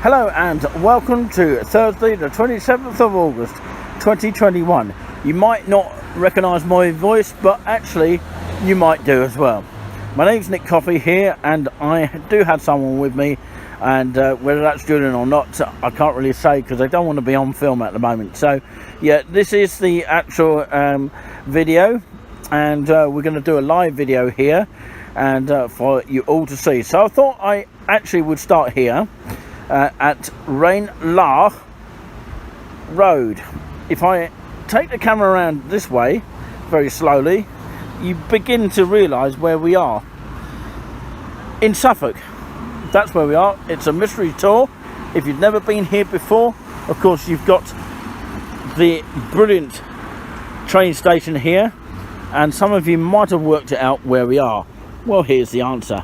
Hello and welcome to Thursday the 27th of August 2021. You might not recognise my voice, but actually you might do as well. My name's Nick Coffey here, and I do have someone with me, and whether that's Julian or not I can't really say because I don't want to be on film at the moment. So yeah, this is the actual video, and we're going to do a live video here and for you all to see. So I thought I actually would start here at Rain-La Road. If I take the camera around this way very slowly, you begin to realise where we are. In Suffolk, that's where we are. It's a mystery tour. If you've never been here before, of course you've got the brilliant train station here, and some of you might have worked it out where we are. Well, here's the answer.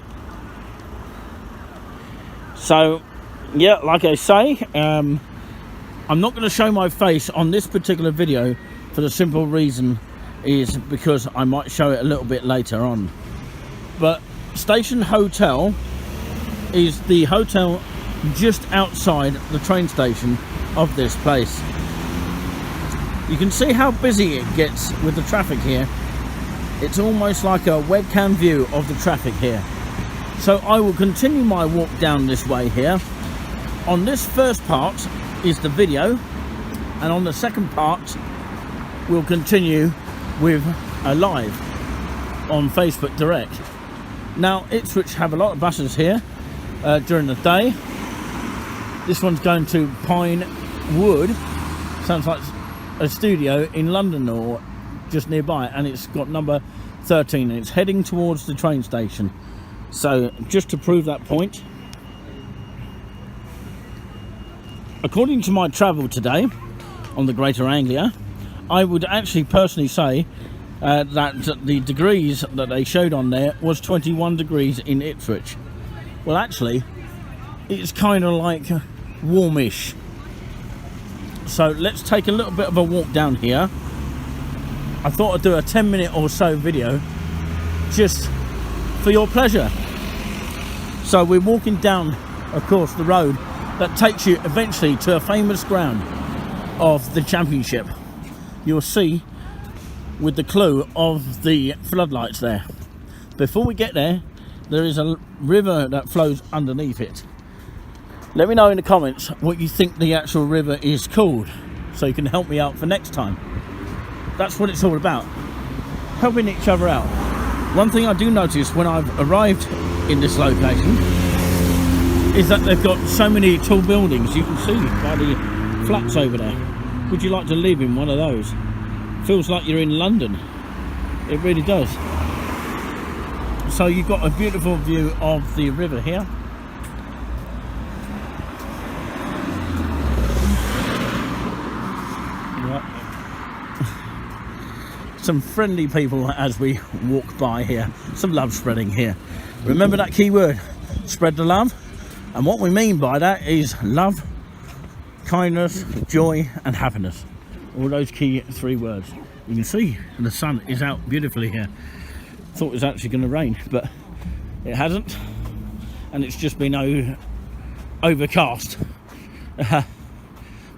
So yeah, like I say, I'm not going to show my face on this particular video for the simple reason is because I might show it a little bit later on. But Station Hotel is the hotel just outside the train station of this place. You can see how busy it gets with the traffic here. It's almost like a webcam view of the traffic here. So I will continue my walk down this way here. On this first part is the video, and on the second part we'll continue with a live on Facebook Direct. Now Ipswich have a lot of buses here during the day. This one's going to Pine Wood, sounds like a studio in London or just nearby, and it's got number 13 and it's heading towards the train station. So just to prove that point, according to my travel today on the Greater Anglia, I would actually personally say that the degrees that they showed on there was 21 degrees in Ipswich. Well, actually it's kind of like warmish. So let's take a little bit of a walk down here. I thought I'd do a 10-minute or so video just for your pleasure. So we're walking down, of course, the road that takes you eventually to a famous ground of the championship. You'll see with the clue of the floodlights there. Before we get there, there is a river that flows underneath it. Let me know in the comments what you think the actual river is called, so you can help me out for next time. That's what it's all about, helping each other out. One thing I do notice when I've arrived in this location is that they've got so many tall buildings. You can see by the flats over there. Would you like to live in one of those? Feels like you're in London. It really does. So you've got a beautiful view of the river here. Some friendly people as we walk by here. Some love spreading here. Remember that key word, spread the love. And what we mean by that is love, kindness, joy and happiness. All those key three words. You can see the sun is out beautifully here. Thought it was actually going to rain, but it hasn't. And it's just been overcast.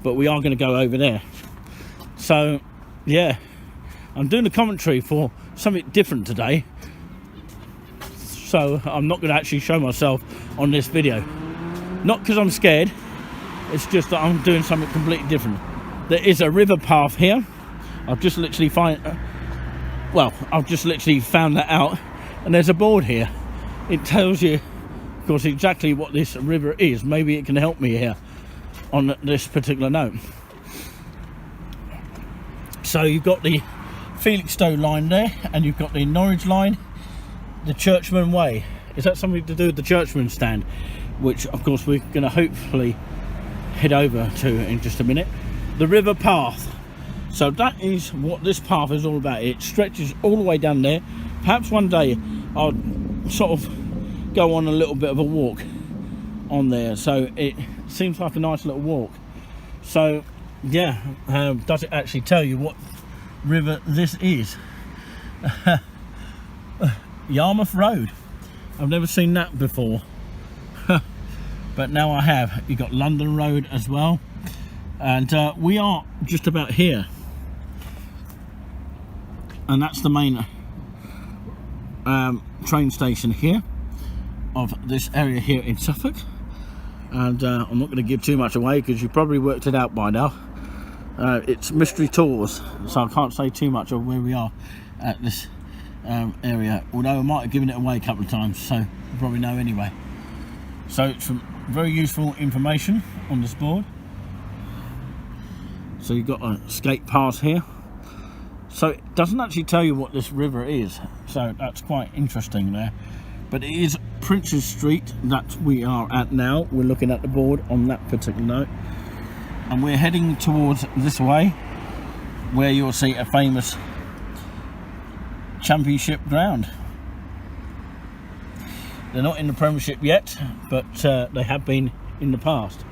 But we are going to go over there. So yeah, I'm doing a commentary for something different today. So I'm not going to actually show myself on this video. Not because I'm scared, it's just that I'm doing something completely different. There is a river path here. I've just literally found that out, and there's a board here. It tells you, of course, exactly what this river is. Maybe it can help me here on this particular note. So you've got the Felixstowe line there, and you've got the Norwich line, the Churchman Way. Is that something to do with the Churchman stand, which of course we're going to hopefully head over to in just a minute? The river path. So that is what this path is all about. It stretches all the way down there. Perhaps one day I'll sort of go on a little bit of a walk on there. So it seems like a nice little walk. So yeah, does it actually tell you what river this is? Yarmouth Road. I've never seen that before. but now I have. You've got London Road as well, and we are just about here, and that's the main train station here of this area here in Suffolk. And I'm not going to give too much away because you've probably worked it out by now. It's mystery tours, so I can't say too much of where we are at this area, although I might have given it away a couple of times, so you probably know anyway. So it's some very useful information on this board. So you've got a skate pass here, so it doesn't actually tell you what this river is, so that's quite interesting there. But it is Princes Street that we are at now. We're looking at the board on that particular note, and we're heading towards this way, where you'll see a famous championship ground. They're not in the Premiership yet, but they have been in the past,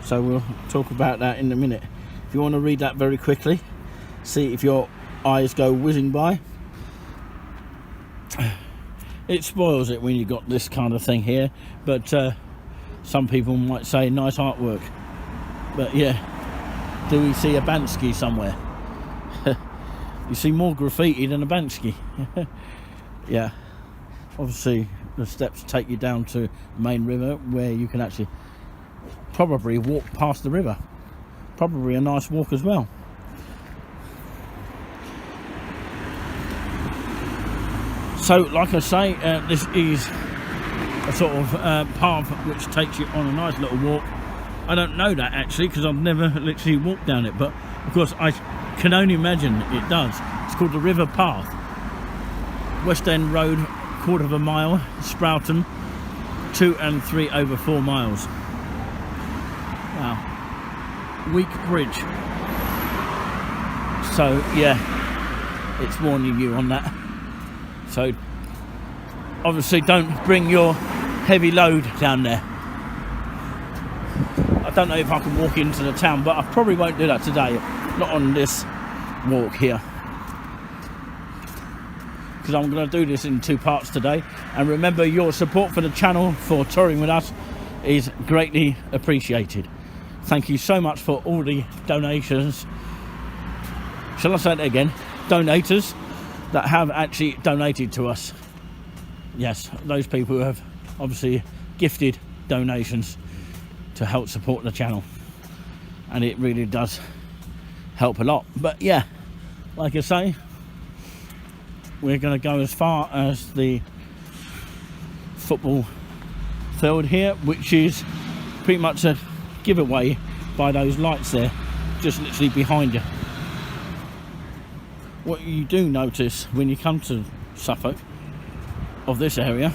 so we'll talk about that in a minute. If you want to read that very quickly, see if your eyes go whizzing by. It spoils it when you got this kind of thing here, but some people might say nice artwork. But yeah, do we see a Bansky somewhere? You see more graffiti than a Bansky. Yeah, obviously the steps take you down to the main river, where you can actually probably walk past the river. Probably a nice walk as well. So, like I say, this is a sort of path which takes you on a nice little walk. I don't know that actually, because I've never literally walked down it, but of course I can only imagine it does. It's called the River Path. West End Road, 1/4 mile. Sprouton, 2 and 3 over 4 miles. Wow. Weak bridge. So yeah, it's warning you on that. So obviously don't bring your heavy load down there. I don't know if I can walk into the town, but I probably won't do that today. Not on this walk here, because I'm going to do this in 2 parts today. And remember, your support for the channel, for touring with us, is greatly appreciated. Thank you so much for all the donations. Shall I say it again? Donators that have actually donated to us. Yes, those people who have obviously gifted donations to help support the channel, and it really does help a lot. But yeah, like I say, we're going to go as far as the football field here, which is pretty much a giveaway by those lights there, just literally behind you. What you do notice when you come to Suffolk, of this area,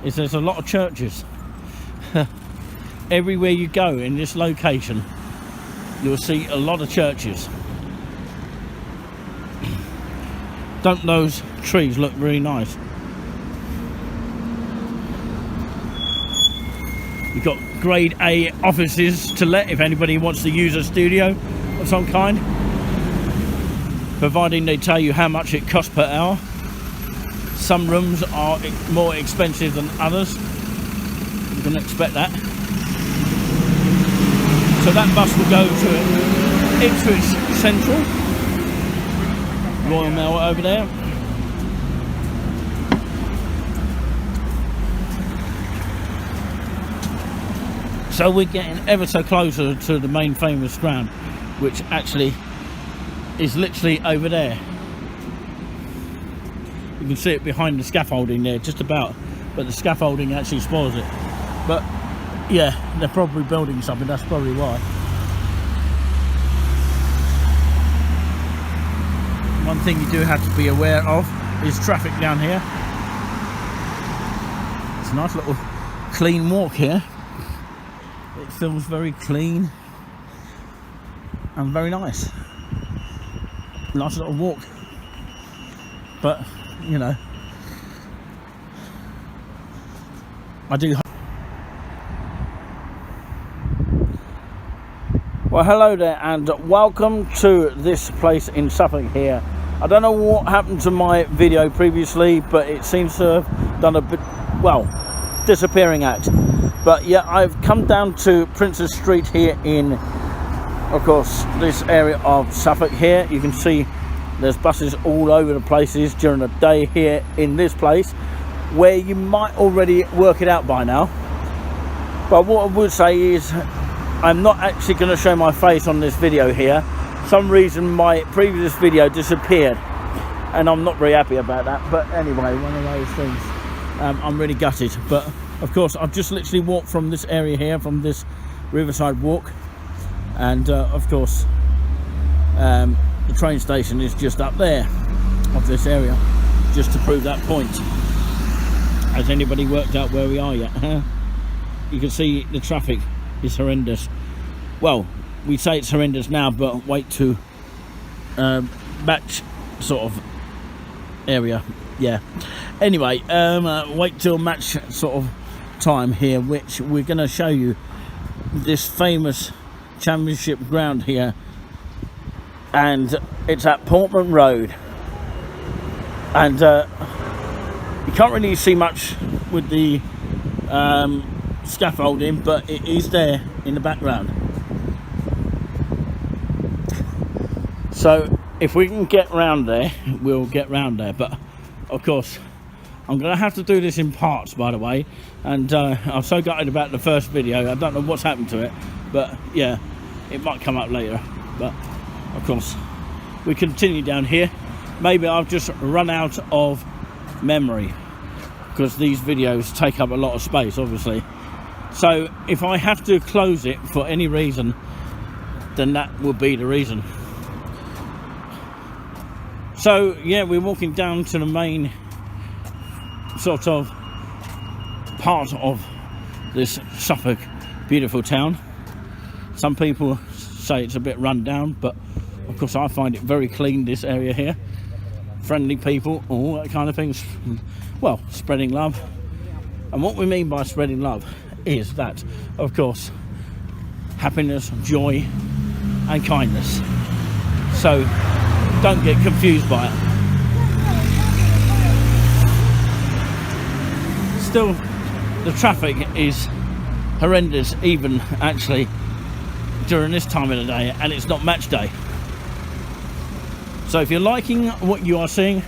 is there's a lot of churches. Everywhere you go in this location, you'll see a lot of churches. Don't those trees look really nice? You've got grade A offices to let if anybody wants to use a studio of some kind, providing they tell you how much it costs per hour. Some rooms are more expensive than others. You can expect that. So that bus will go to Ipswich Central, Royal Mail over there. So we're getting ever so closer to the main famous ground, which actually is literally over there. You can see it behind the scaffolding there, just about, but the scaffolding actually spoils it. But yeah, they're probably building something, that's probably why. One thing you do have to be aware of is traffic down here. It's a nice little clean walk here. It feels very clean and very nice. Nice little walk. But, you know, I do. Well, hello there and welcome to this place in Suffolk here. I don't know what happened to my video previously, but it seems to have done a bit, well, disappearing act. But yeah, I've come down to Princess Street here in, of course, this area of Suffolk here. You can see there's buses all over the places during the day here in this place, where you might already work it out by now. But what I would say is I'm not actually going to show my face on this video here. For some reason my previous video disappeared, and I'm not very happy about that. But anyway, one of those things. I'm really gutted. But of course, I've just literally walked from this area here, from this Riverside Walk, and of course the train station is just up there of this area, just to prove that point. Has anybody worked out where we are yet? You can see the traffic is horrendous. Well, we say it's horrendous now, but wait to match sort of area. Yeah. Anyway, wait till match sort of time here, which we're going to show you this famous championship ground here, and it's at Portman Road. And you can't really see much with the scaffolding, but it is there in the background. So if we can get round there, we'll get round there. But of course, I'm gonna have to do this in parts, by the way, and I'm so gutted about the first video. I don't know what's happened to it, but yeah, it might come up later. But of course, we continue down here. Maybe I've just run out of memory, because these videos take up a lot of space, obviously. So if I have to close it for any reason, then that will be the reason. So yeah, we're walking down to the main sort of part of this Suffolk beautiful town. Some people say it's a bit run down, but of course I find it very clean, this area here. Friendly people, all that kind of things. Well, spreading love. And what we mean by spreading love is that, of course, happiness, joy and kindness. So don't get confused by it. Still, the traffic is horrendous, even actually during this time of the day, and it's not match day. So if you're liking what you are seeing,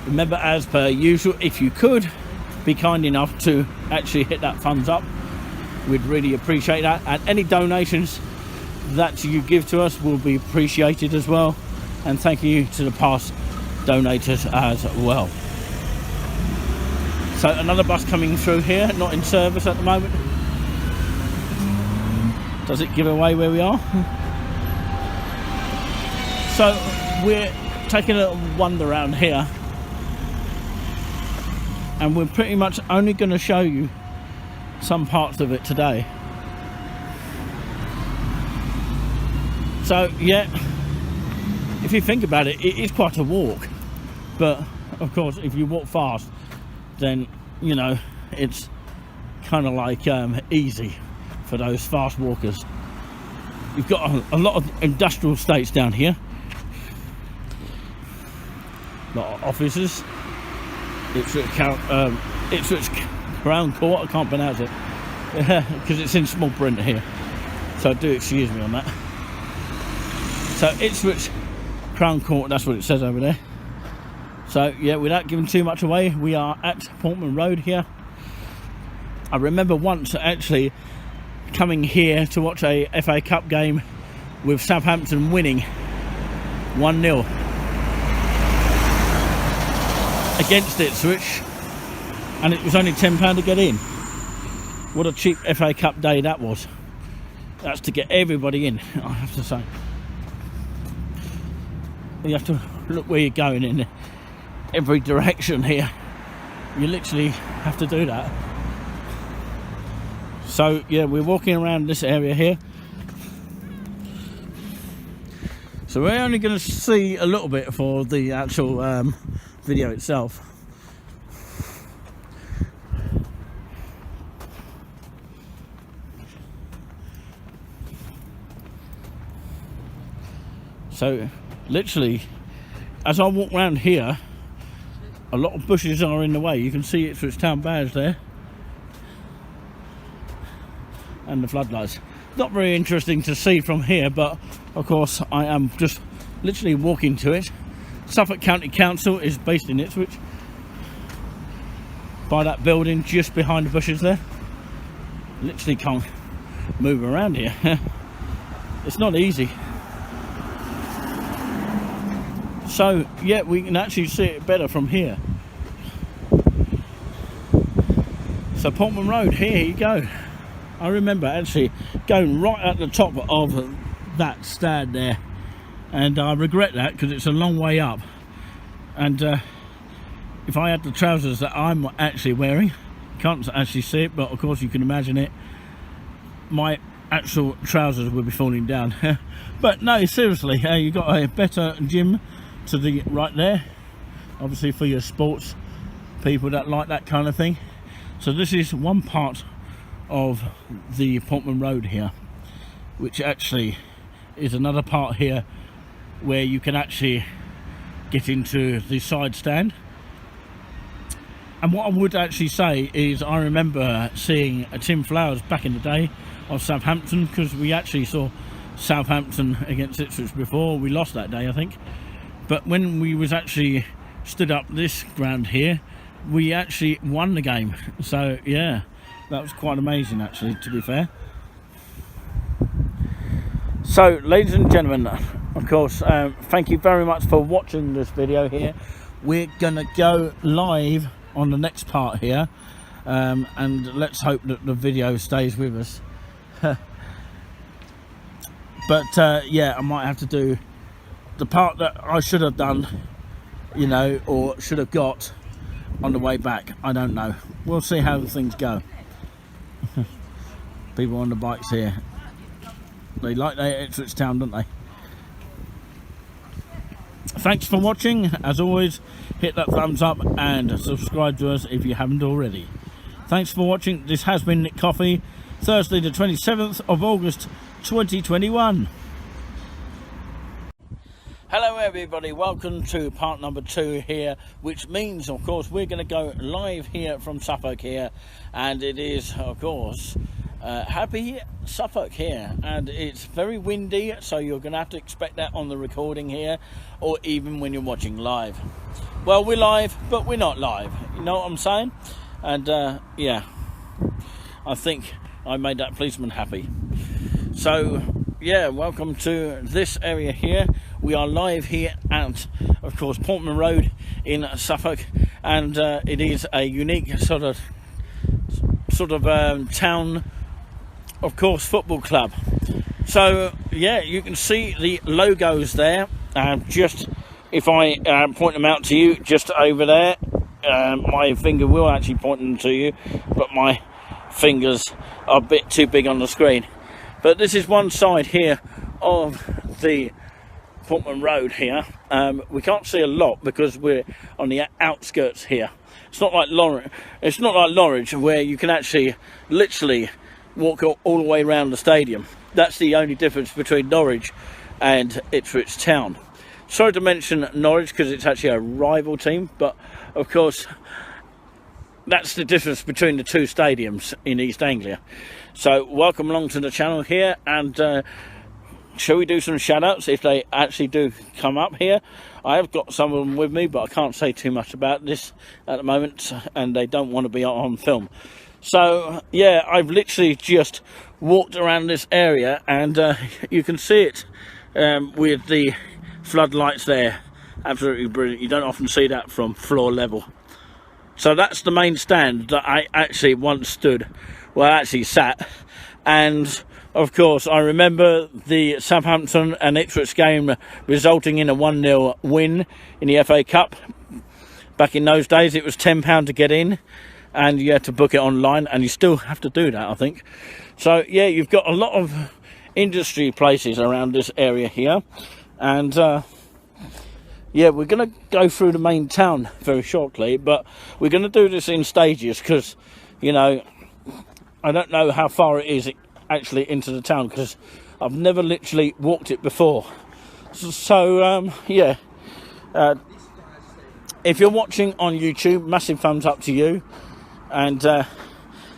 remember, as per usual, if you could be kind enough to actually hit that thumbs up, we'd really appreciate that. And any donations that you give to us will be appreciated as well. And thank you to the past donators as well. So another bus coming through here, not in service at the moment. Does it give away where we are? So we're taking a little wander around here, and we're pretty much only going to show you some parts of it today. So yeah, if you think about it, it is quite a walk, but of course if you walk fast, then you know it's kind of like easy for those fast walkers. You've got a lot of industrial estates down here, a lot of offices. Ipswich Crown Court, I can't pronounce it because it's in small print here, so do excuse me on that. So Ipswich Crown Court, that's what it says over there. So yeah, without giving too much away, we are at Portman Road here. I remember once actually coming here to watch a FA Cup game with Southampton winning 1-0 against Ipswich, and it was only £10 to get in. What a cheap FA Cup day that was. That's to get everybody in, I have to say. You have to look where you're going in every direction here. You literally have to do that. So yeah, we're walking around this area here. So we're only going to see a little bit for the actual video itself. So literally, as I walk around here, a lot of bushes are in the way. You can see Ipswich Town badge there. and the floodlights. Not very interesting to see from here, but of course I am just literally walking to it. Suffolk County Council is based in Ipswich, by that building just behind the bushes there. Literally can't move around here. It's not easy. So yeah, we can actually see it better from here. So Portman Road, here you go. I remember actually going right at the top of that stand there, and I regret that because it's a long way up. And if I had the trousers that I'm actually wearing, can't actually see it, but of course you can imagine it, my actual trousers will be falling down. But no, seriously, you've got a better gym to the right there, obviously for your sports people that like that kind of thing. So this is one part of the Portman Road here, which actually is another part here where you can actually get into the side stand. And what I would actually say is I remember seeing Tim Flowers back in the day of Southampton, because we actually saw Southampton against Ipswich before. We lost that day, I think, but when we was actually stood up this ground here, we actually won the game. So yeah, that was quite amazing actually, to be fair. So ladies and gentlemen, of course, thank you very much for watching this video here. We're gonna go live on the next part here, and let's hope that the video stays with us. But yeah, I might have to do the part that I should have done, you know, or should have got on the way back. I don't know, we'll see how things go. People on the bikes here, they like their Ipswich town, don't they? Thanks for watching. As always, hit that thumbs up and subscribe to us if you haven't already. Thanks for watching. This has been Nick Coffey, Thursday the 27th of August 2021. Hello everybody, welcome to part number 2 here, which means of course we're going to go live here from Suffolk here, and it is of course happy Suffolk here, and it's very windy, so you're going to have to expect that on the recording here, or even when you're watching live. Well, we're live, but we're not live, you know what I'm saying? And yeah, I think I made that policeman happy. So yeah, welcome to this area here. We are live here at, of course, Portman Road in Suffolk, and it is a unique sort of town, of course, football club. So yeah, you can see the logos there. Just if I point them out to you, just over there, my finger will actually point them to you, but my fingers are a bit too big on the screen. But this is one side here of the Portman Road here. We can't see a lot because we're on the outskirts here. It's not like Norwich, where you can actually literally walk all the way around the stadium. That's the only difference between Norwich and Ipswich Town. Sorry to mention Norwich because it's actually a rival team, but of course that's the difference between the two stadiums in East Anglia. So welcome along to the channel here, and shall we do some shout outs if they actually do come up here? I have got some of them with me, but I can't say too much about this at the moment, and they don't want to be on film. So yeah, I've literally just walked around this area, and you can see it with the floodlights there. Absolutely brilliant. You don't often see that from floor level. So that's the main stand that I actually once stood, well, I actually sat. And of course I remember the Southampton and Ipswich game resulting in a 1-0 win in the FA Cup. Back in those days it was £10 to get in, and you had to book it online, and you still have to do that, I think. So yeah, you've got a lot of industry places around this area here, and yeah, we're going to go through the main town very shortly, but we're going to do this in stages because, you know, I don't know how far it is actually into the town because I've never literally walked it before. So yeah, if you're watching on YouTube, massive thumbs up to you, and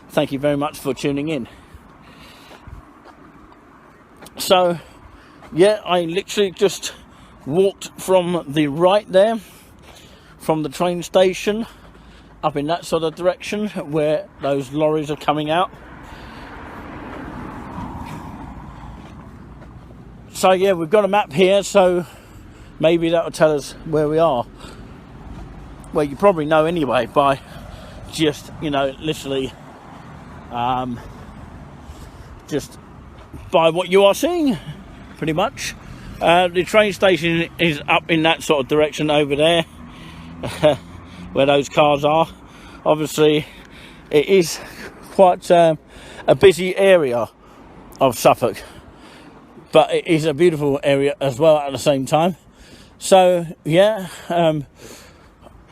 thank you very much for tuning in. So yeah, I literally just walked from the right there, from the train station, up in that sort of direction where those lorries are coming out. So yeah, we've got a map here, so maybe that will tell us where we are. Well, you probably know anyway by just, you know, literally just by what you are seeing, pretty much. The train station is up in that sort of direction over there, where those cars are. Obviously, it is quite a busy area of Suffolk, but it is a beautiful area as well at the same time. So yeah,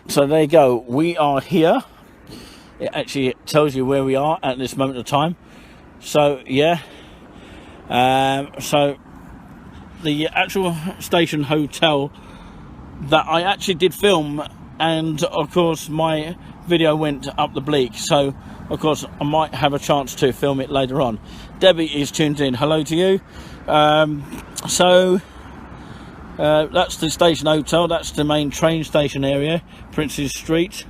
so there you go. We are here. It actually tells you where we are at this moment of time. So yeah, so the actual station hotel that I actually did film, and of course my video went up the bleak, so of course I might have a chance to film it later on. Debbie is tuned in. Hello to you. That's the station hotel. That's the main train station area, Princes Street.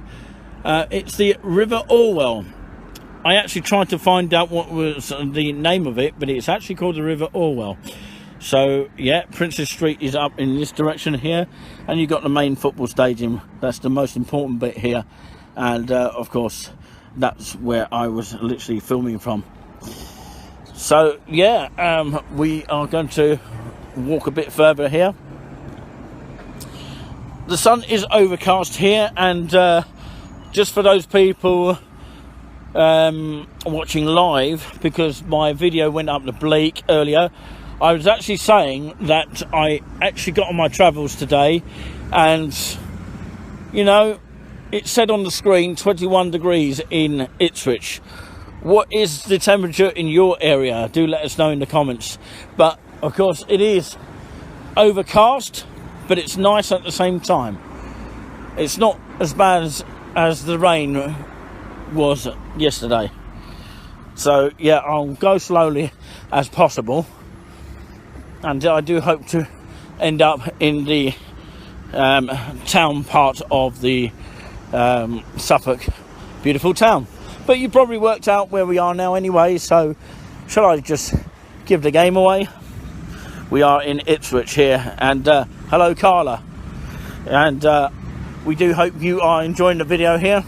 It's the River Orwell. I actually tried to find out what was the name of it, but it's actually called the River Orwell. So yeah, Princes Street is up in this direction here, and you've got the main football stadium. That's the most important bit here, and of course that's where I was literally filming from. So yeah, we are going to walk a bit further here. The sun is overcast here, and just for those people watching live, because my video went up the bleak earlier, I was actually saying that I actually got on my travels today, and you know, it said on the screen 21 degrees in Ipswich. What is the temperature in your area? Do let us know in the comments. But of course it is overcast, but it's nice at the same time. It's not as bad as the rain was yesterday. So yeah, I'll go slowly as possible, and I do hope to end up in the town part of the Suffolk beautiful town. But you probably worked out where we are now anyway, so shall I just give the game away? We are in Ipswich here, and hello Carla, and we do hope you are enjoying the video here.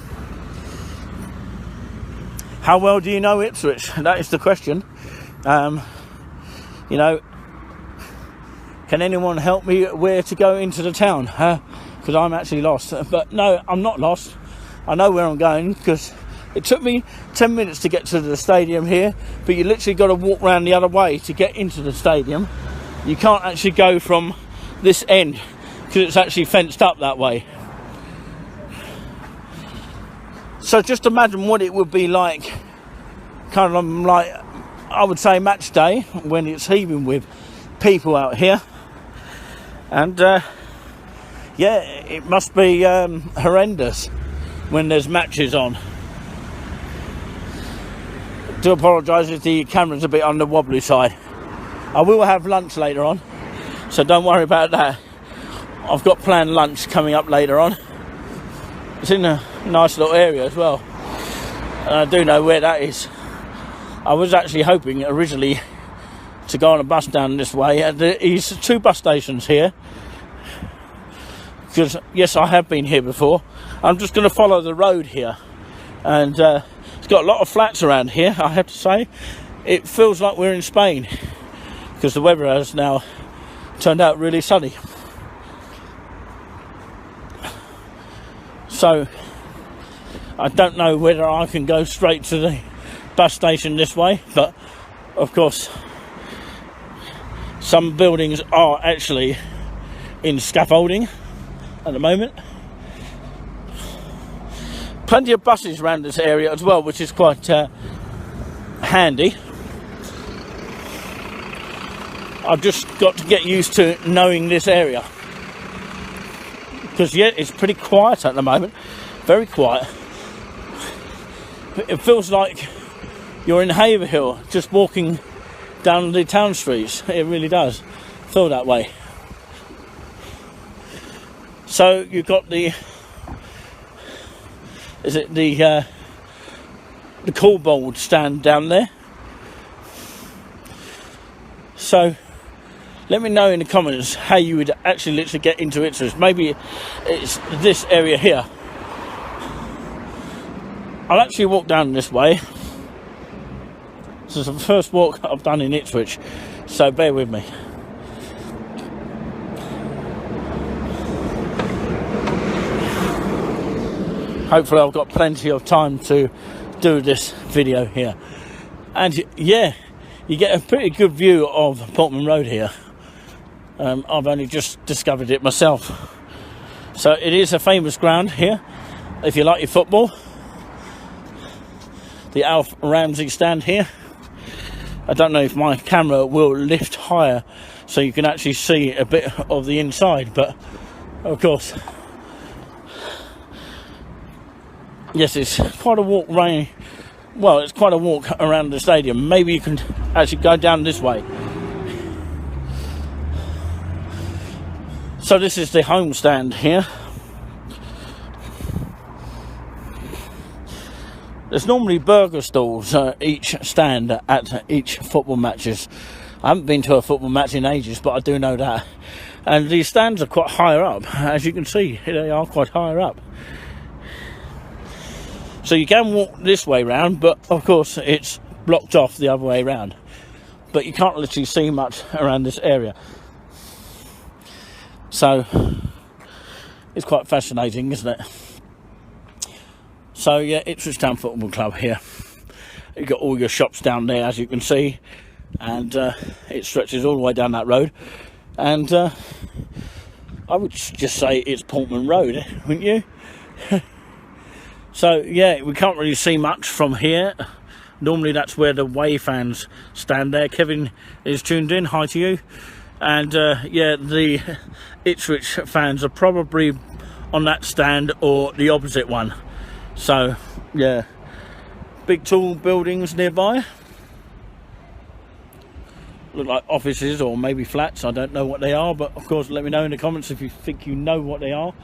How well do you know Ipswich? That is the question. You know, can anyone help me where to go into the town? Because I'm actually lost. But no, I'm not lost. I know where I'm going, because it took me 10 minutes to get to the stadium here, but you literally got to walk around the other way to get into the stadium. You can't actually go from this end, because it's actually fenced up that way. So just imagine what it would be like, kind of like, I would say, match day, when it's heaving with people out here. And yeah, it must be horrendous when there's matches on. Do apologise if the camera's a bit on the wobbly side. I will have lunch later on, so don't worry about that. I've got planned lunch coming up later on. It's in a nice little area as well, and I do know where that is. I was actually hoping originally to go on a bus down this way. There's 2 bus stations here, because yes, I have been here before. I'm just going to follow the road here, and it's got a lot of flats around here, I have to say. It feels like we're in Spain, because the weather has now turned out really sunny. So I don't know whether I can go straight to the bus station this way, but of course some buildings are actually in scaffolding at the moment. Plenty of buses around this area as well, which is quite handy. I've just got to get used to knowing this area, because yeah, it's pretty quiet at the moment, very quiet. It feels like you're in Haverhill, just walking down the town streets. It really does feel that way. So you've got the callboard stand down there. So let me know in the comments how you would actually literally get into Ipswich. Maybe it's this area here. I'll actually walk down this way. This is the first walk I've done in Ipswich, so bear with me. Hopefully I've got plenty of time to do this video here. And yeah, you get a pretty good view of Portman Road here. I've only just discovered it myself. So it is a famous ground here, if you like your football. The Alf Ramsey stand here. I don't know if my camera will lift higher so you can actually see a bit of the inside, but of course, yes, it's quite a walk around. Well, it's quite a walk around the stadium. Maybe you can actually go down this way. So this is the home stand here. There's normally burger stalls each stand at each football matches. I haven't been to a football match in ages, but I do know that. And these stands are quite higher up. As you can see, they are quite higher up. So you can walk this way round, but of course it's blocked off the other way round. But you can't literally see much around this area. So it's quite fascinating, isn't it? So yeah, Ipswich Town Football Club here. You've got all your shops down there, as you can see, and it stretches all the way down that road. And I would just say it's Portman Road, wouldn't you? So yeah, we can't really see much from here. Normally that's where the away fans stand there. Kevin is tuned in, hi to you. And yeah, the Ipswich fans are probably on that stand or the opposite one. So yeah, big tall buildings nearby. Look like offices or maybe flats. I don't know what they are, but of course let me know in the comments if you think you know what they are.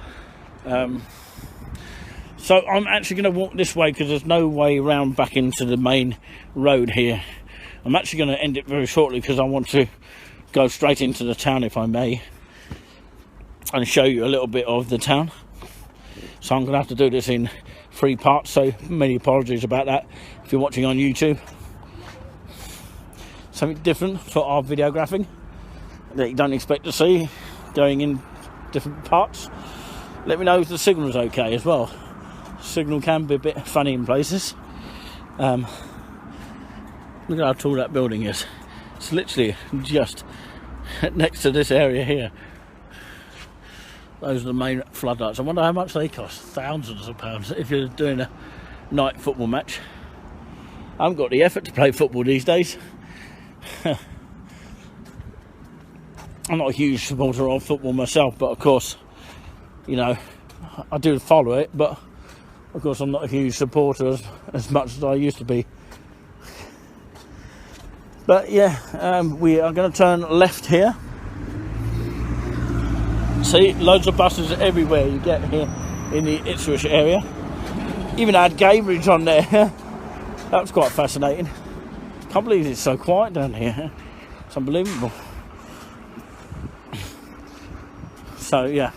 So I'm actually going to walk this way because there's no way around back into the main road here. I'm actually going to end it very shortly because I want to go straight into the town, if I may, and show you a little bit of the town. So I'm going to have to do this in 3 parts, so many apologies about that if you're watching on YouTube. Something different for our videographing that you don't expect to see, going in different parts. Let me know if the signal's okay as well. Signal can be a bit funny in places. Look at how tall that building is. It's literally just next to this area here. Those are the main floodlights. I wonder how much they cost. Thousands of pounds if you're doing a night football match. I haven't got the effort to play football these days. I'm not a huge supporter of football myself, but of course, you know, I do follow it, but of course I'm not a huge supporter as much as I used to be. But yeah, we are going to turn left here. See, loads of buses everywhere you get here in the Ipswich area. Even had Cambridge on there. That was quite fascinating. Can't believe it's so quiet down here. It's unbelievable. So yeah,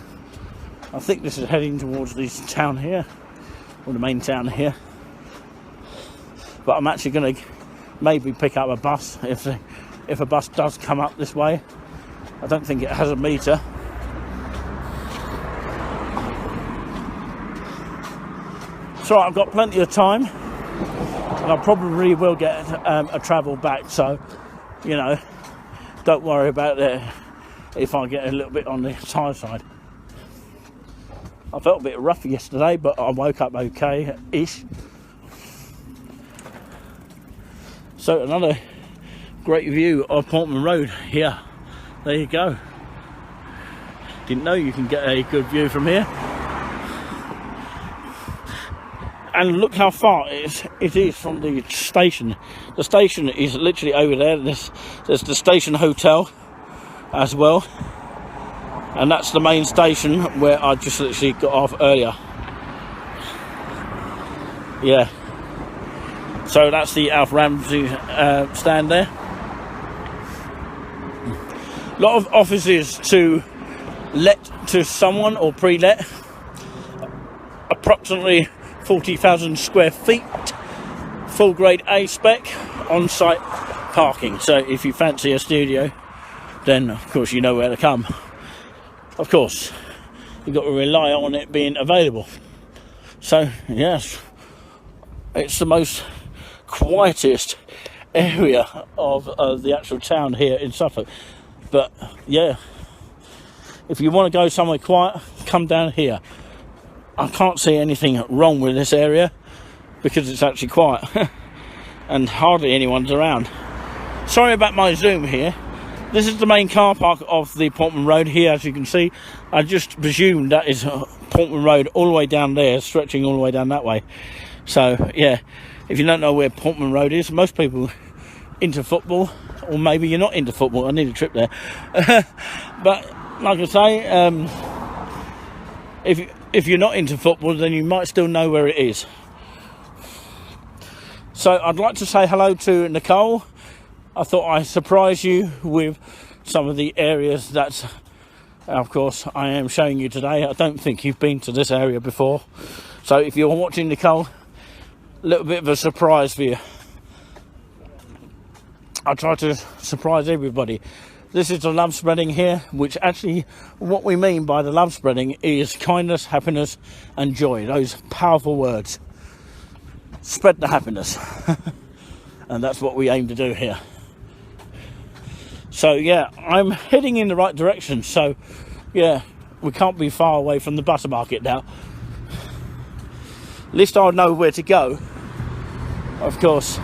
I think this is heading towards this town here, or the main town here. But I'm actually going to maybe pick up a bus if a bus does come up this way. I don't think it has a meter. So I've got plenty of time, and I probably will get a travel back, so you know, don't worry about it if I get a little bit on the tired side. I felt a bit rough yesterday, but I woke up okay-ish. So another great view of Portman Road here. There you go. Didn't know you can get a good view from here. And look how far it is from the station. The station is literally over there. There's the station hotel as well. And that's the main station where I just literally got off earlier. Yeah. So that's the Alf Ramsey stand there. A lot of offices to let to someone or pre-let. Approximately 40,000 square feet. Full grade A spec on-site parking. So if you fancy a studio, then of course you know where to come. Of course, you've got to rely on it being available. So yes, it's the most quietest area of the actual town here in Suffolk. But yeah, if you want to go somewhere quiet, come down here. I can't see anything wrong with this area because it's actually quiet and hardly anyone's around. Sorry about my zoom here. This is the main car park of the Portman Road here, as you can see. I just presume that is Portman Road all the way down there, stretching all the way down that way. So, yeah, if you don't know where Portman Road is, most people into football, or maybe you're not into football. I need a trip there. But, like I say, if you're not into football, then you might still know where it is. So, I'd like to say hello to Nicole. I thought I'd surprise you with some of the areas that, of course, I am showing you today. I don't think you've been to this area before. So if you're watching Nicole, a little bit of a surprise for you. I try to surprise everybody. This is the love spreading here, which actually what we mean by the love spreading is kindness, happiness and joy. Those powerful words. Spread the happiness. And that's what we aim to do here. So yeah, I'm heading in the right direction. So yeah, we can't be far away from the butter market now. At least I'll know where to go, of course,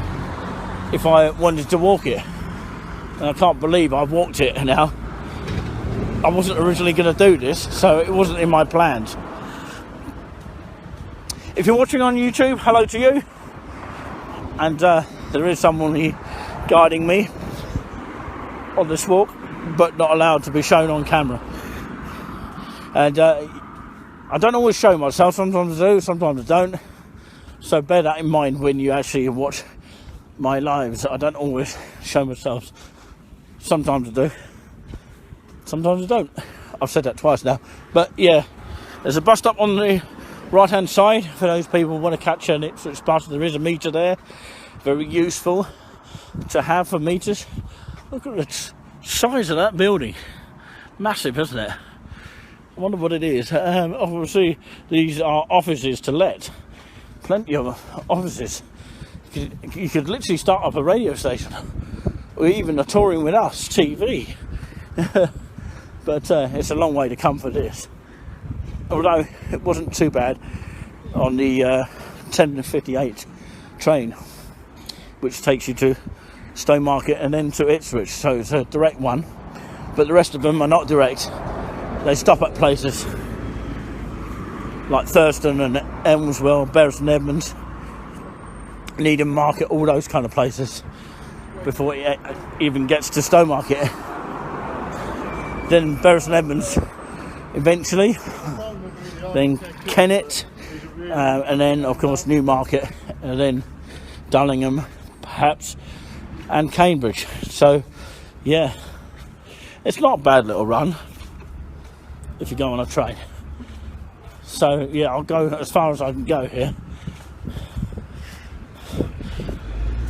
if I wanted to walk it. And I can't believe I've walked it now. I wasn't originally going to do this, so it wasn't in my plans. If you're watching on YouTube, hello to you. And there is someone here guiding me on this walk, but not allowed to be shown on camera. And I don't always show myself. Sometimes I do, sometimes I don't. So bear that in mind when you actually watch my lives. I don't always show myself. Sometimes I do, sometimes I don't. I've said that twice now. But yeah, there's a bus stop on the right hand side for those people who want to catch an Ipswich bus. There is a meter there, very useful to have for meters. Look at the size of that building, massive, isn't it? I wonder what it is. Obviously these are offices to let, plenty of offices. You could literally start up a radio station, or even a Touring With Us TV. But it's a long way to come for this. Although it wasn't too bad on the 10:58 train, which takes you to Stowmarket and then to Ipswich. So it's a direct one, but the rest of them are not direct. They stop at places like Thurston and Elmswell, Bury St Edmunds, Needham Market, all those kind of places before it even gets to Stowmarket. Then Bury St Edmunds eventually, then Kennet, and then of course Newmarket, and then Dullingham perhaps, and Cambridge. So yeah, it's not a bad little run if you go on a train. So yeah, I'll go as far as I can go here.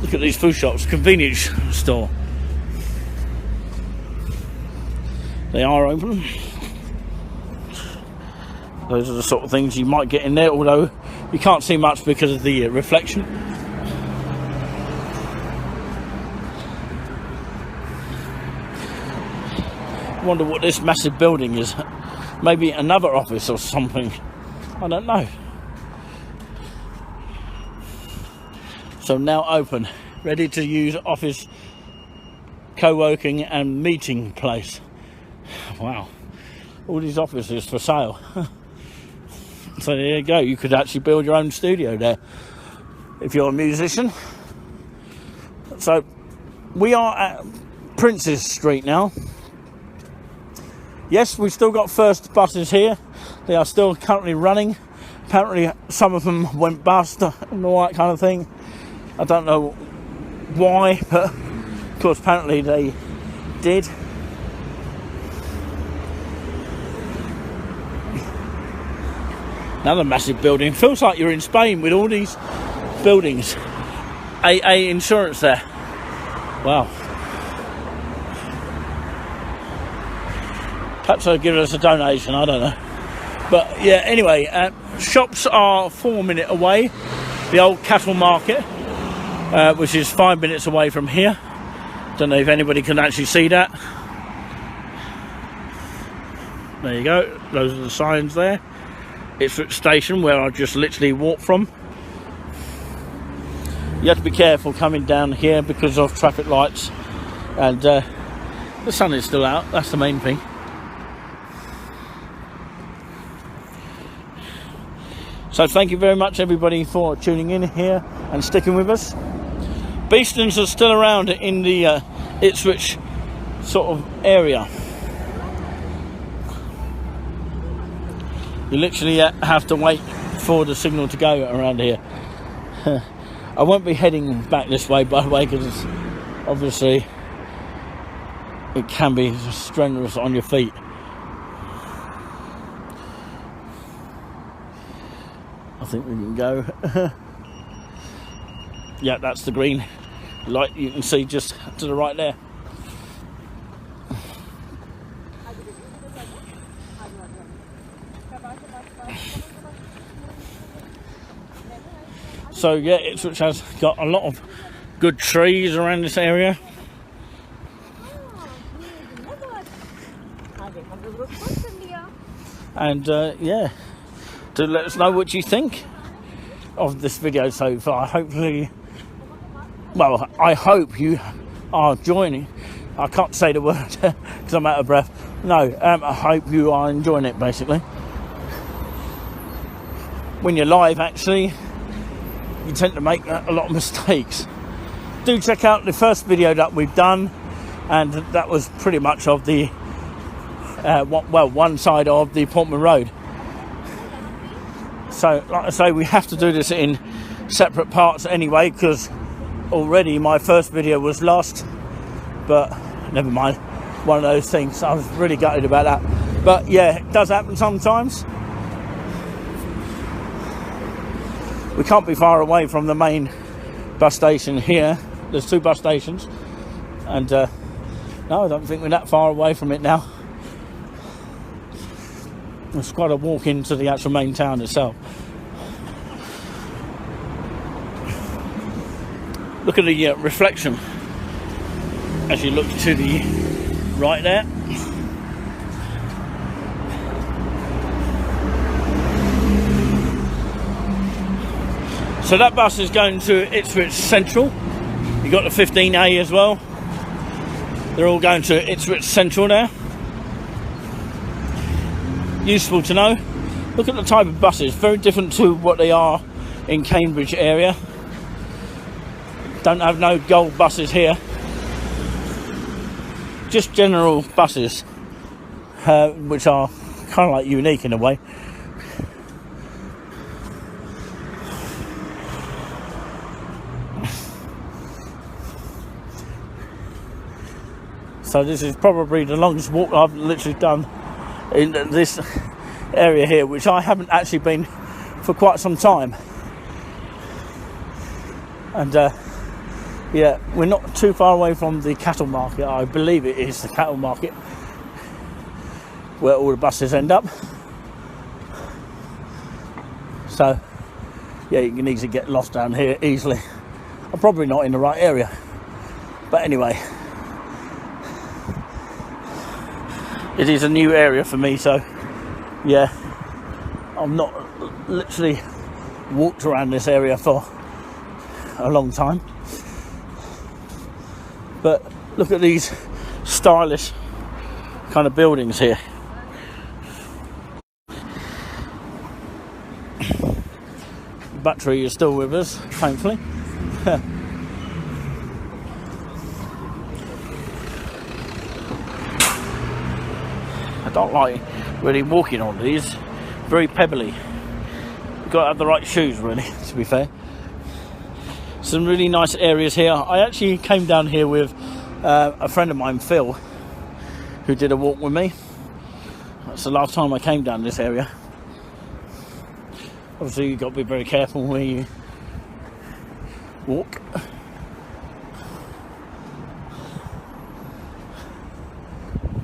Look at these food shops, convenience store. They are open. Those are the sort of things you might get in there, although you can't see much because of the reflection. I wonder what this massive building is. Maybe another office or something. I don't know. So now open, ready to use office, co-working and meeting place. Wow, all these offices for sale. So there you go, you could actually build your own studio there if you're a musician. So we are at Princes Street now. Yes, we've still got first buses here. They are still currently running. Apparently some of them went bust and all that kind of thing. I don't know why, but of course apparently they did. Another massive building. Feels like you're in Spain with all these buildings. AA Insurance there. Wow. Perhaps they'll give us a donation, I don't know. But yeah, anyway, shops are 4 minutes away. The old cattle market, which is 5 minutes away from here. Don't know if anybody can actually see that. There you go, those are the signs there. Ipswich station, where I just literally walked from. You have to be careful coming down here because of traffic lights, and the sun is still out, that's the main thing. So thank you very much everybody for tuning in here and sticking with us. Beestons are still around in the Ipswich sort of area. You literally have to wait for the signal to go around here. I won't be heading back this way, by the way, because obviously it can be strenuous on your feet. I think we can go. Yeah, that's the green light you can see just to the right there. So yeah, Ipswich has got a lot of good trees around this area. And yeah, do let us know what you think of this video so far. Hopefully, well, I hope you are joining. I can't say the word because I'm out of breath. No, I hope you are enjoying it, basically. When you're live, actually, you tend to make a lot of mistakes. Do check out the first video that we've done, and that was pretty much of the one side of the Portman Road. So like I say, we have to do this in separate parts anyway, because already my first video was lost, but never mind, one of those things. I was really gutted about that, but yeah, it does happen sometimes. We can't be far away from the main bus station here. There's 2 bus stations, and no, I don't think we're that far away from it now. It's quite a walk into the actual main town itself. Look at the reflection as you look to the right there. So that bus is going to Ipswich Central. You've got the 15A as well. They're all going to Ipswich Central now. Useful to know. Look at the type of buses, very different to what they are in Cambridge area. Don't have no gold buses here, just general buses, which are kind of like unique in a way. So this is probably the longest walk I've literally done in this area here, which I haven't actually been for quite some time. And yeah, we're not too far away from the cattle market. I believe it is the cattle market where all the buses end up. So yeah, you can easily get lost down here easily. I'm probably not in the right area, but anyway, it is a new area for me, so yeah, I've not literally walked around this area for a long time. But look at these stylish kind of buildings here. battery is still with us, thankfully. I don't like really walking on these, very pebbly. You've got to have the right shoes, really, to be fair. Some really nice areas here. I actually came down here with a friend of mine, Phil, who did a walk with me. That's the last time I came down this area. Obviously, you've got to be very careful where you walk.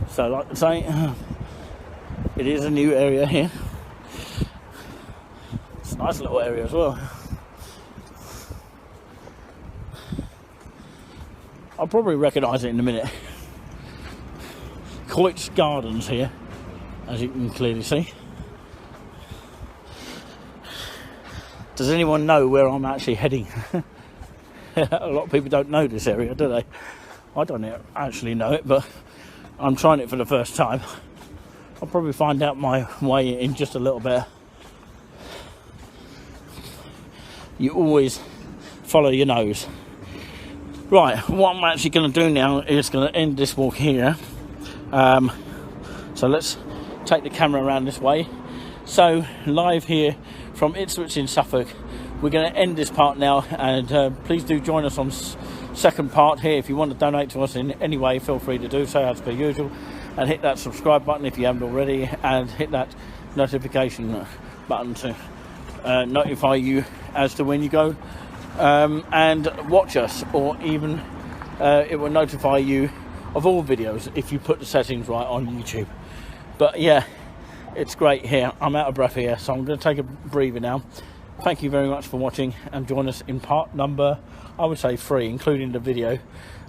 So, like I say, it is a new area here. It's a nice little area as well. I'll probably recognise it in a minute. Coit's Gardens here, as you can clearly see. Does anyone know where I'm actually heading? A lot of people don't know this area, do they? I don't actually know it, but I'm trying it for the first time. I'll probably find out my way in just a little bit. You always follow your nose. Right, what I'm actually going to do now is going to end this walk here. So let's take the camera around this way. So, live here from Ipswich in Suffolk. We're going to end this part now, and please do join us on second part here. If you want to donate to us in any way, feel free to do so as per usual, and hit that subscribe button if you haven't already, and hit that notification button to notify you as to when you go and watch us, or even it will notify you of all videos if you put the settings right on YouTube. But yeah, it's great here. I'm out of breath here, so I'm going to take a breather now. Thank you very much for watching, and join us in part number, I would say 3, including the video.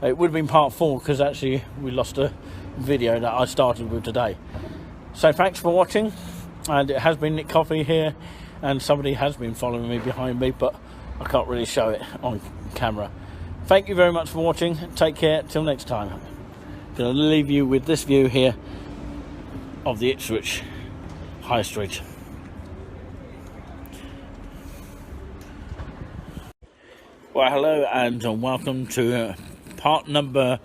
It would have been part 4 because actually we lost a video that I started with today. So thanks for watching, and it has been Nick Coffey here, and somebody has been following me behind me, but I can't really show it on camera. Thank you very much for watching. Take care. Till next time. I'm going to leave you with this view here of the Ipswich High Street. Well, hello and welcome to part number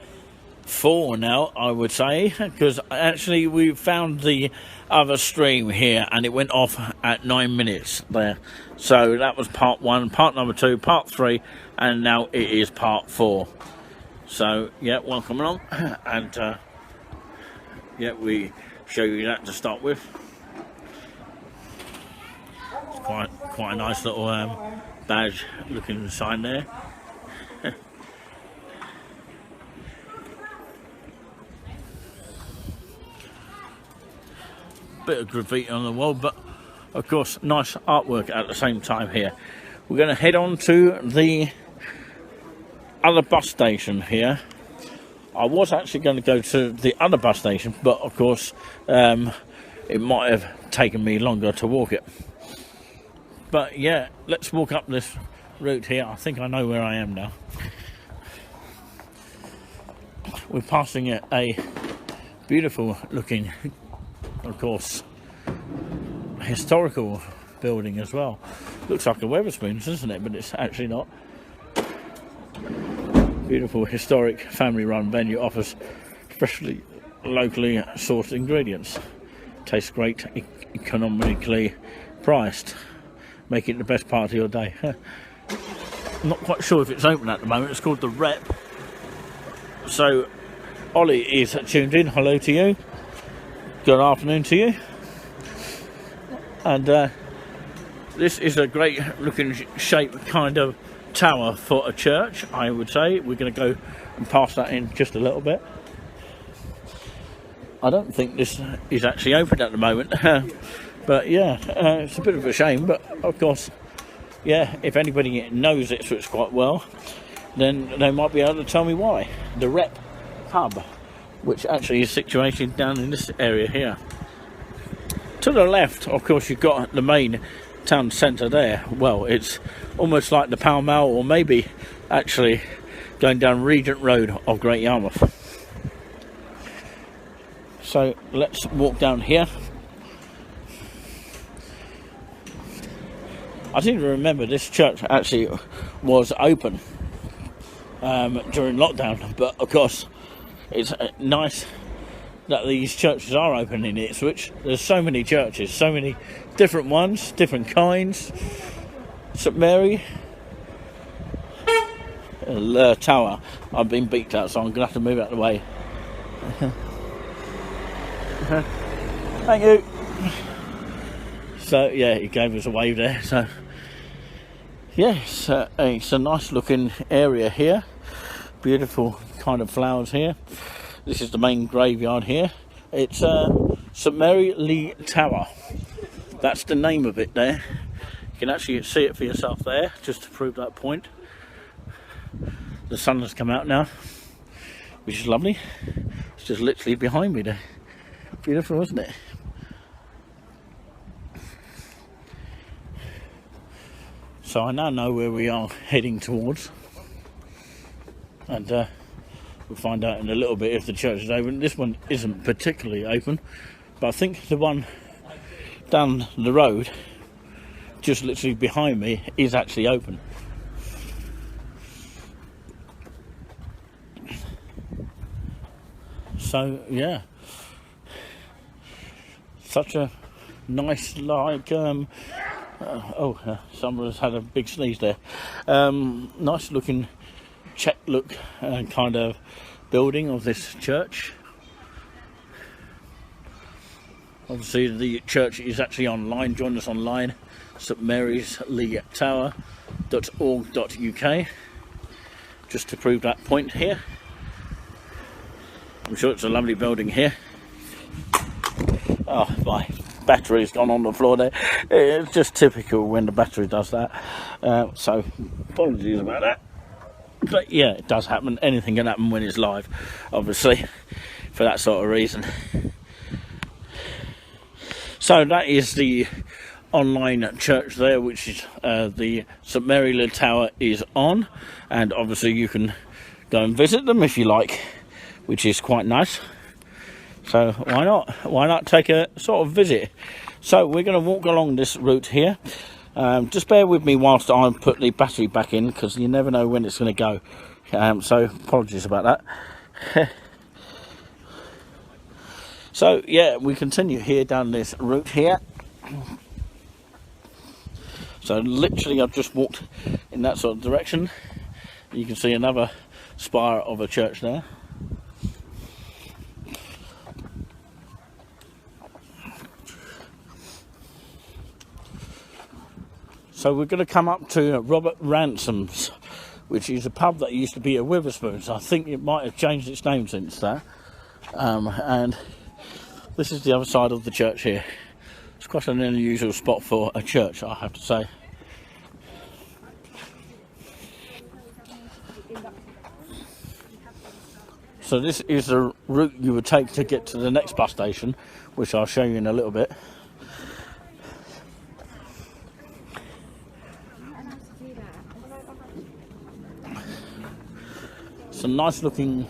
4 now, I would say, because actually we found the other stream here and it went off at 9 minutes there. So that was part 1, part number 2, part 3, and now it is part 4. So yeah, welcome along, and yeah, we show you that to start with. It's quite a nice little badge looking sign there. Bit of graffiti on the wall, but of course nice artwork at the same time here. We're going to head on to the other bus station here. I was actually going to go to the other bus station, but of course it might have taken me longer to walk it. But yeah, let's walk up this route here. I think I know where I am now. We're passing a beautiful looking, of course, historical building as well. Looks like a Wetherspoons, doesn't it? But it's actually not. Beautiful historic family run venue, offers freshly locally sourced ingredients. Tastes great, economically priced. Make it the best part of your day. I'm not quite sure if it's open at the moment. It's called the Rep. So Ollie is tuned in. Hello to you. Good afternoon to you. And this is a great looking shape kind of tower for a church, I would say. We're going to go and pass that in just a little bit. I don't think this is actually open at the moment. But yeah, it's a bit of a shame, but of course, yeah, if anybody knows Ipswich quite well, then they might be able to tell me why. The Rep pub, which actually is situated down in this area here. To the left, of course, you've got the main town centre there. Well, it's almost like the Pall Mall, or maybe actually going down Regent Road of Great Yarmouth. So let's walk down here. I seem to remember this church actually was open during lockdown, but of course it's nice that these churches are open in Ipswich. There's so many churches, so many different ones, different kinds. St Mary Tower. I've been beaked out, so I'm going to have to move out of the way. Thank you. So yeah, he gave us a wave there. So yes, it's a nice looking area here. Beautiful kind of flowers here. This is the main graveyard here. It's St Mary Lee Tower. That's the name of it there. You can actually see it for yourself there, just to prove that point. The sun has come out now, which is lovely. It's just literally behind me there. Beautiful, isn't it? So I now know where we are heading towards, and we'll find out in a little bit if the church is open. This one isn't particularly open, but I think the one down the road, just literally behind me, is actually open. So yeah, such a nice, like someone's had a big sneeze there. Nice looking Czech look kind of building of this church. Obviously the church is actually online. Join us online, stmarysleetower.org.uk, just to prove that point here. I'm sure it's a lovely building here. Oh, my battery's gone on the floor there. It's just typical when the battery does that. So apologies about that. But yeah, it does happen. Anything can happen when it's live, obviously, for that sort of reason. So that is the online church there, which is the St Mary Lee Tower is on, and obviously you can go and visit them if you like, which is quite nice. So why not take a sort of visit? So we're going to walk along this route here. Just bear with me whilst I put the battery back in, because you never know when it's going to go. So apologies about that. So yeah, we continue here down this route here. So literally I've just walked in that sort of direction. You can see another spire of a church there. So we're going to come up to Robert Ransom's, which is a pub that used to be a Witherspoons. I think it might have changed its name since that. And this is the other side of the church here. It's quite an unusual spot for a church, I have to say. So this is the route you would take to get to the next bus station, which I'll show you in a little bit. Some nice looking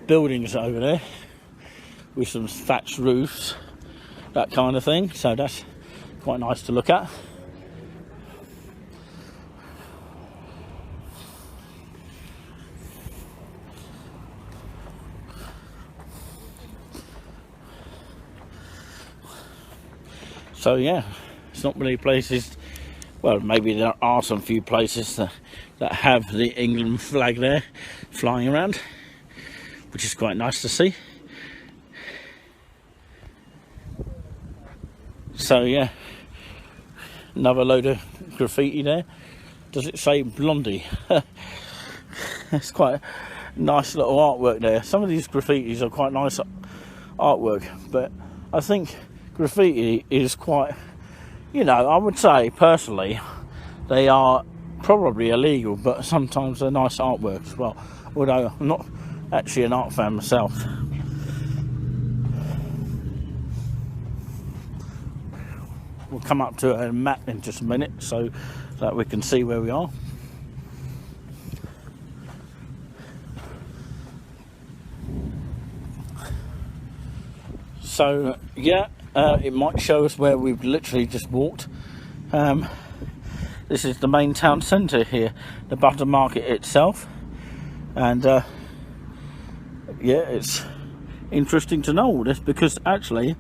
buildings over there with some thatched roofs, that kind of thing, so that's quite nice to look at. So yeah, it's not many places, well, maybe there are some few places that have the England flag there flying around, which is quite nice to see. So yeah, another load of graffiti there. Does it say Blondie? It's quite a nice little artwork there. Some of these graffitis are quite nice artwork, but I think graffiti is quite, you know, I would say personally they are probably illegal, but sometimes they're nice artwork as well, although I'm not actually an art fan myself. We'll come up to a map in just a minute so that we can see where we are. So yeah, it might show us where we've literally just walked. this is the main town centre here, the butter market itself. And yeah, it's interesting to know all this, because actually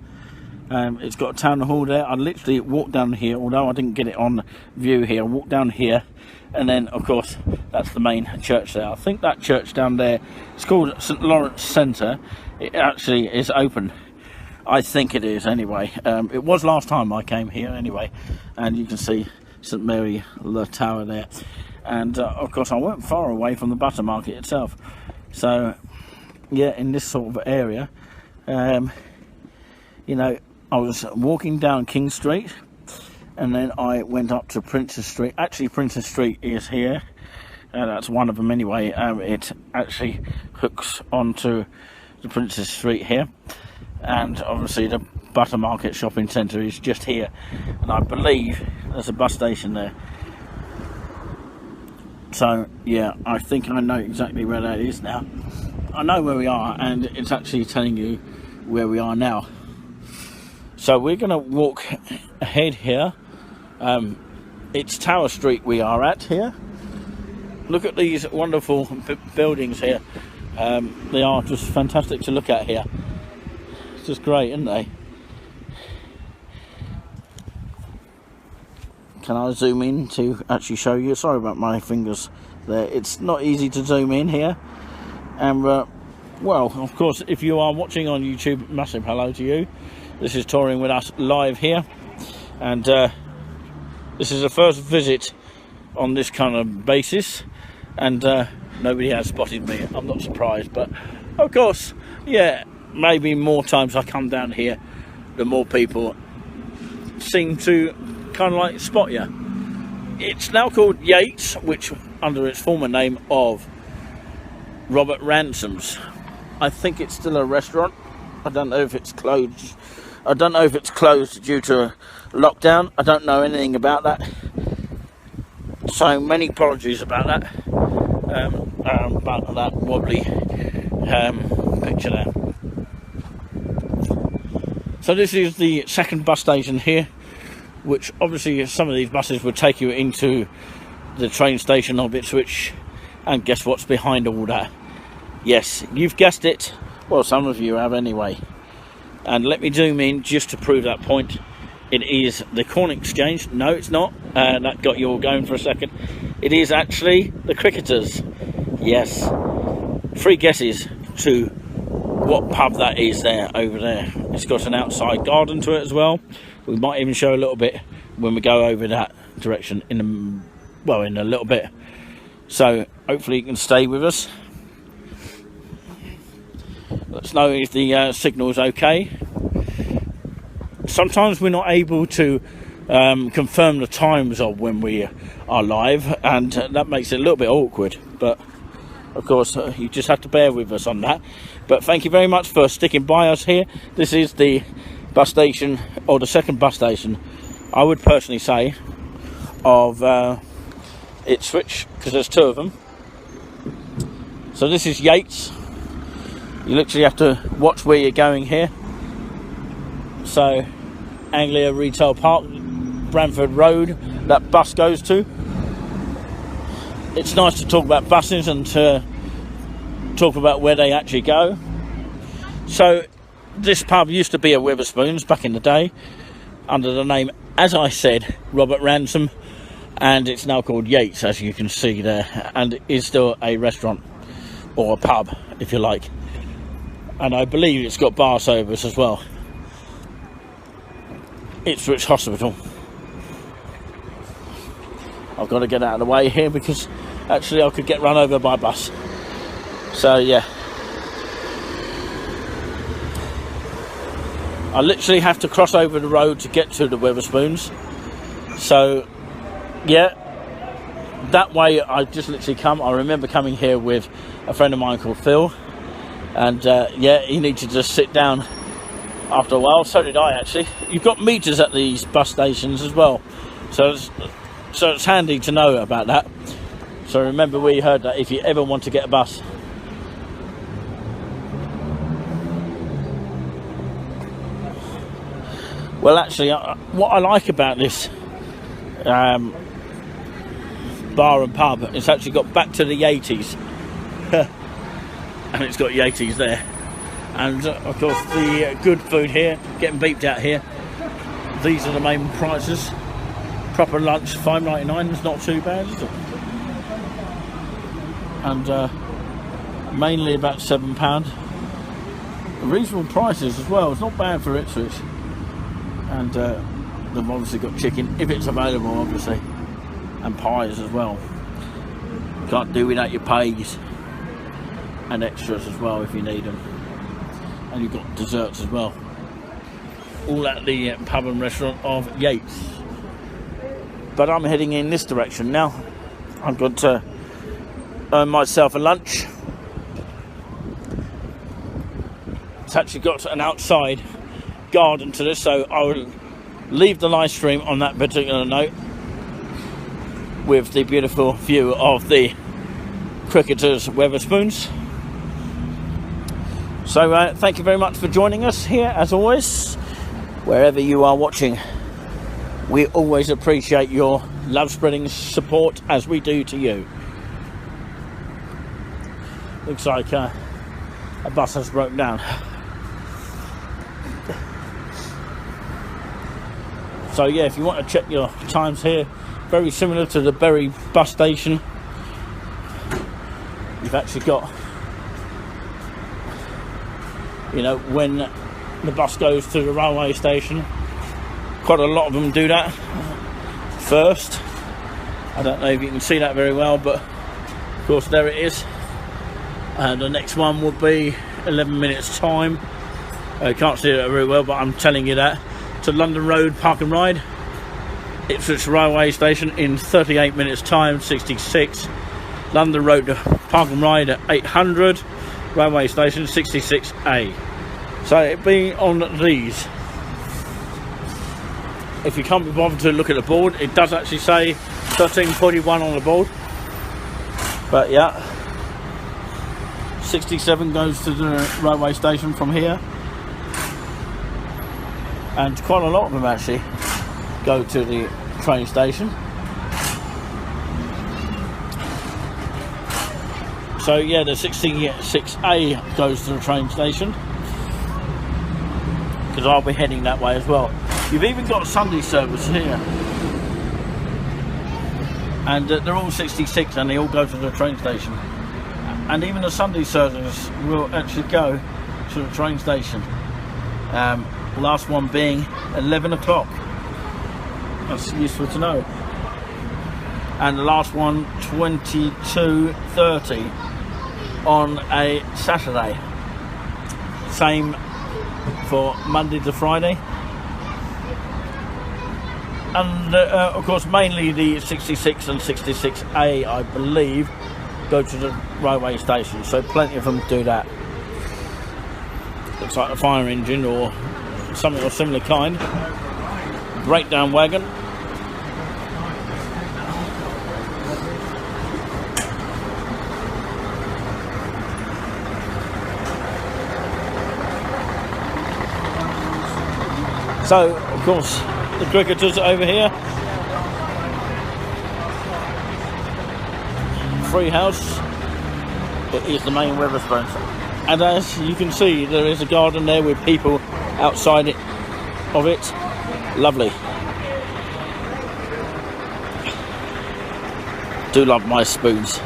it's got a town hall there. I literally walked down here, although I didn't get it on view here. I walked down here, and then of course that's the main church there. I think that church down there, it's called St Lawrence Centre. It actually is open. I think it is anyway. It was last time I came here anyway, and you can see St Mary the Tower there. And of course I weren't far away from the butter market itself. So yeah, in this sort of area, you know, I was walking down King Street, and then I went up to Princess Street. Actually, Princess Street is here. That's one of them anyway. It actually hooks onto the Princess Street here. And obviously the butter market shopping centre is just here. And I believe there's a bus station there. So, yeah, I think I know exactly where that is now. I know where we are, and it's actually telling you where we are now. So we're going to walk ahead here. It's Tower Street we are at here. Look at these wonderful buildings here. They are just fantastic to look at here. It's just great, aren't they? Can I zoom in to actually show you? Sorry about my fingers there. It's not easy to zoom in here. And well, of course, if you are watching on YouTube, massive hello to you. This is touring with us live here, and this is the first visit on this kind of basis, and nobody has spotted me. I'm not surprised, but of course, yeah, maybe more times I come down here, the more people seem to kind of like spot you. It's now called Yates, which under its former name of Robert Ransom's. I think it's still a restaurant. I don't know if it's closed. I don't know if it's closed due to lockdown. I don't know anything about that. So many apologies about that. About that wobbly picture there. So this is the second bus station here, which obviously some of these buses would take you into the train station of Ipswich. And guess what's behind all that? Yes, you've guessed it. Well, some of you have anyway. And let me zoom in just to prove that point. It is the Corn Exchange. No, it's not. That got you all going for a second. It is actually the Cricketers. Yes. 3 guesses to what pub that is there, over there. It's got an outside garden to it as well. We might even show a little bit when we go over that direction in a little bit. So hopefully you can stay with us. Let us know if the signal is okay. Sometimes we're not able to confirm the times of when we are live, and that makes it a little bit awkward, but of course you just have to bear with us on that. But thank you very much for sticking by us here. This is the bus station, or the second bus station, I would personally say, of Ipswich, because there's 2 of them. So this is Yates. You literally have to watch where you're going here. So Anglia Retail Park, Bramford Road, that bus goes to. It's nice to talk about buses and to talk about where they actually go. So this pub used to be a Wetherspoons back in the day, under the name, as I said, Robert Ransom, and it's now called Yates, as you can see there, and it is still a restaurant, or a pub if you like. And I believe it's got bar service as well. Ipswich Hospital. I've got to get out of the way here because actually I could get run over by a bus. So yeah, I literally have to cross over the road to get to the Wetherspoons. So yeah, that way I just literally come. I remember coming here with a friend of mine called Phil, and yeah, he needed to just sit down after a while. So did I actually. You've got meters at these bus stations as well, so it's handy to know about that. So remember, we heard that if you ever want to get a bus. Well, actually, what I like about this bar and pub. It's actually got back to the 80s. And it's got Yetis there. And of course the good food here, getting beeped out here. These are the main prices. Proper lunch, $5.99, it's not too bad, is it? And mainly about £7. Reasonable prices as well, it's not bad for Ipswich. And they've obviously got chicken, if it's available obviously. And pies as well. Can't do without your pies. And extras as well if you need them. And you've got desserts as well. All at the pub and restaurant of Yates. But I'm heading in this direction now. I've got to earn myself a lunch. It's actually got an outside garden to this, so I will leave the live stream on that particular note with the beautiful view of the Cricketers Wetherspoons. So thank you very much for joining us here, as always, wherever you are watching. We always appreciate your love spreading support, as we do to you. Looks like a bus has broken down. So yeah, if you want to check your times here, very similar to the Bury bus station. You've actually got, you know, when the bus goes to the railway station, quite a lot of them do that first. I don't know if you can see that very well, but of course there it is. And the next one will be 11 minutes time. I can't see it very well, but I'm telling you that. To London Road Park and Ride, Ipswich railway station in 38 minutes time, 66. London Road to Park and Ride at 800, railway station 66A. So it'd be on these. If you can't be bothered to look at the board, it does actually say 1341 on the board. But yeah, 67 goes to the railway station from here. And quite a lot of them actually go to the train station. So yeah, the 66A goes to the train station, because I'll be heading that way as well. You've even got a Sunday service here, and they're all 66 and they all go to the train station. And even the Sunday service will actually go to the train station. Last one being 11 o'clock. That's useful to know. And the last one 22:30 on a Saturday. Same for Monday to Friday. And of course mainly the 66 and 66A, I believe, go to the railway station, so plenty of them do that. Looks like a fire engine or something of similar kind. Breakdown wagon. So of course the Cricketers over here. Free house. It is the main Wetherspoons. And as you can see, there is a garden there with people outside of it. Lovely. Do love my spoons.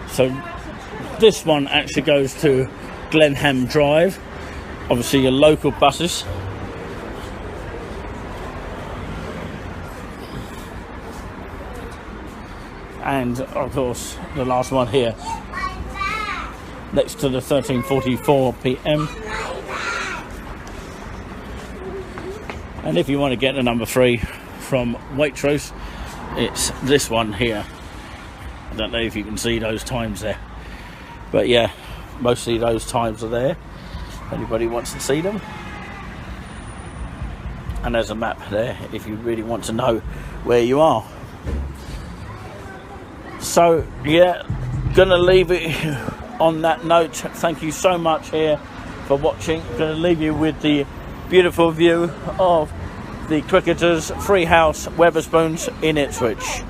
So this one actually goes to Glenham Drive, obviously your local buses. And of course the last one here, next to the 13:44 PM. And if you want to get the number 3 from Waitrose, it's this one here. I don't know if you can see those times there, but yeah, mostly those times are there. Anybody wants to see them. and there's a map there if you really want to know where you are. So yeah, gonna leave it on that note. Thank you so much here for watching. Gonna leave you with the beautiful view of the Cricketers Free House Wetherspoons in Ipswich.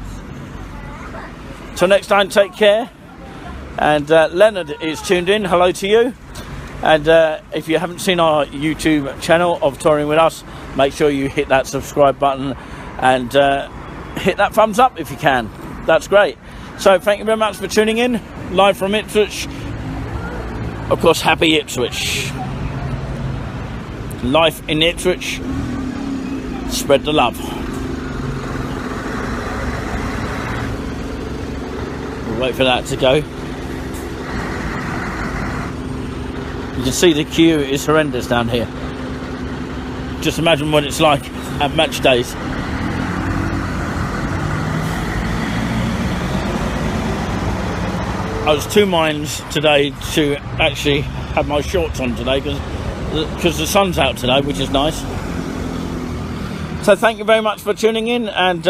Till next time, take care. And Leonard is tuned in. Hello to you. And if you haven't seen our YouTube channel of Touring With Us, make sure you hit that subscribe button and hit that thumbs up if you can. That's great. So thank you very much for tuning in. Live from Ipswich. Of course, happy Ipswich. Life in Ipswich. Spread the love. We'll wait for that to go. You can see the queue is horrendous down here. Just imagine what it's like at match days. I was two minds today to actually have my shorts on today because the sun's out today, which is nice. So thank you very much for tuning in, and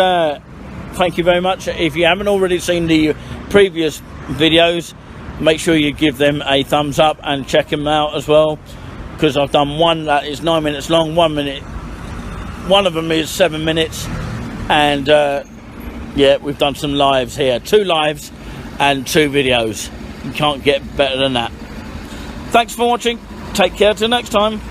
thank you very much. If you haven't already seen the previous videos, make sure you give them a thumbs up and check them out as well, because I've done one that is 9 minutes long, 1 minute. One of them is 7 minutes, and yeah, we've done some lives here. 2 lives and 2 videos. You can't get better than that. Thanks for watching. Take care till next time.